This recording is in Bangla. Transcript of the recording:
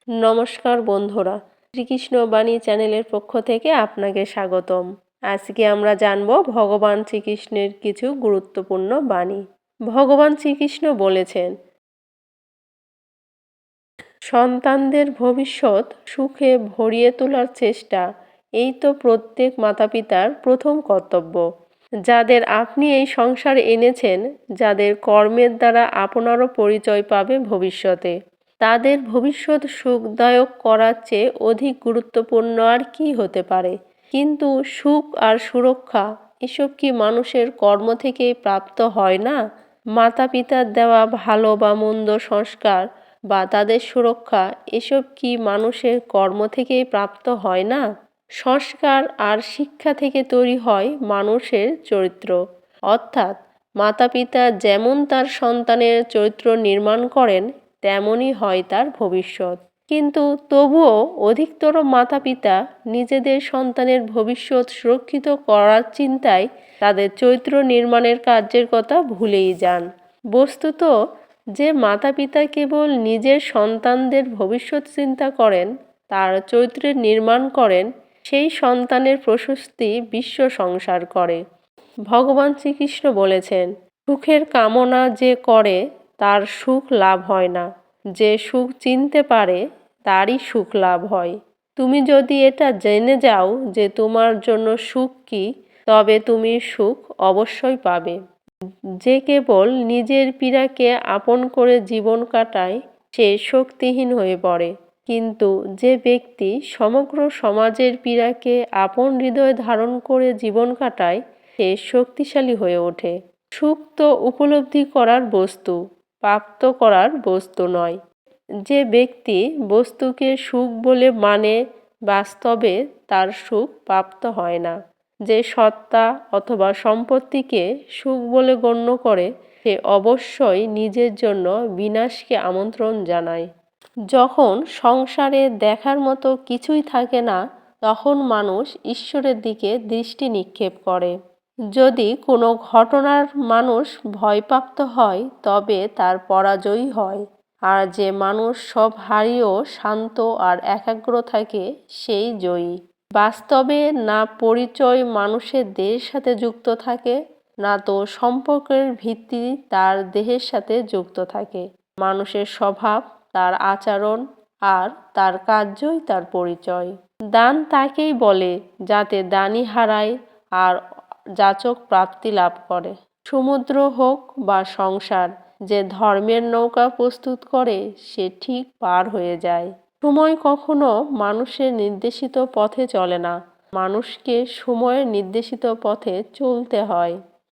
নমস্কার বন্ধুরা, শ্রীকৃষ্ণ বাণী চ্যানেলের পক্ষ থেকে আপনাকে স্বাগতম। আজকে আমরা জানব ভগবান শ্রীকৃষ্ণের কিছু গুরুত্বপূর্ণ বাণী। ভগবান শ্রীকৃষ্ণ বলেছেন, সন্তানদের ভবিষ্যৎ সুখে ভরিয়ে তোলার চেষ্টা এই তো প্রত্যেক মাতাপিতার প্রথম কর্তব্য। যাদের আপনি এই সংসারে এনেছেন, যাদের কর্মের দ্বারা আপনারও পরিচয় পাবে ভবিষ্যতে, তাদের ভবিষ্যৎ সুখদায়ক করার চেয়ে অধিক গুরুত্বপূর্ণ আর কি হতে পারে। কিন্তু সুখ আর সুরক্ষা এসব কি মানুষের কর্ম থেকেই প্রাপ্ত হয় না? মাতা পিতার দেওয়া ভালো বা মন্দ সংস্কার বা তাদের সুরক্ষা এসব কি মানুষের কর্ম থেকেই প্রাপ্ত হয় না? সংস্কার আর শিক্ষা থেকে তৈরি হয় মানুষের চরিত্র। অর্থাৎ মাতা পিতা যেমন তার সন্তানের চরিত্র নির্মাণ করেন, তেমনই হয় তার ভবিষ্যৎ। কিন্তু তবুও অধিকতর মাতা পিতা নিজেদের সন্তানের ভবিষ্যৎ সুরক্ষিত করার চিন্তায় তাদের চরিত্র নির্মাণের কার্যের কথা ভুলেই যান। বস্তুত যে মাতা পিতা কেবল নিজের সন্তানদের ভবিষ্যৎ চিন্তা করেন, তার চরিত্রের নির্মাণ করেন, সেই সন্তানের প্রশস্তি বিশ্ব সংসার করে। ভগবান শ্রীকৃষ্ণ বলেছেন, সুখের কামনা যে করে তার সুখ লাভ হয় না, যে সুখ চিনতে পারে তারই সুখ লাভ হয়। তুমি যদি এটা জেনে যাও যে তোমার জন্য সুখ কী, তবে তুমি সুখ অবশ্যই পাবে। যে কেবল নিজের পীড়াকে আপন করে জীবন কাটায়, সে শক্তিহীন হয়ে পড়ে। কিন্তু যে ব্যক্তি সমগ্র সমাজের পীড়াকে আপন হৃদয়ে ধারণ করে জীবন কাটায়, সে শক্তিশালী হয়ে ওঠে। সুখ তো উপলব্ধি করার বস্তু, প্রাপ্ত করার বস্তু নয়। যে ব্যক্তি বস্তুকে সুখ বলে মানে, বাস্তবে তার সুখ প্রাপ্ত হয় না। যে সত্তা অথবা সম্পত্তিকে সুখ বলে গণ্য করে, সে অবশ্যই নিজের জন্য বিনাশকে আমন্ত্রণ জানায়। যখন সংসারে দেখার মতো কিছুই থাকে না, তখন মানুষ ঈশ্বরের দিকে দৃষ্টি নিক্ষেপ করে। যদি কোনো ঘটনার মানুষ ভয়প্রাপ্ত হয়, তবে তার পরাজয়ই হয়। আর যে মানুষ সব হারিয়েও শান্ত আর একাগ্র থাকে, সেই জয়ী। বাস্তবে না পরিচয় মানুষের দেহের সাথে যুক্ত থাকে, না তো সম্পর্কের ভিত্তি তার দেহের সাথে যুক্ত থাকে। মানুষের স্বভাব, তার আচরণ আর তার কার্যই তার পরিচয়। দান তাকেই বলে যাতে দানি হারায় আর যাচক প্রাপ্তি লাভ করে। সমুদ্র হোক বা সংসার, যে ধর্মের নৌকা প্রস্তুত করে, সে ঠিক পার হয়ে যায়। সময় কখনো মানুষের নির্দেশিত পথে চলে না, মানুষকে সময়ের নির্দেশিত পথে চলতে হয়।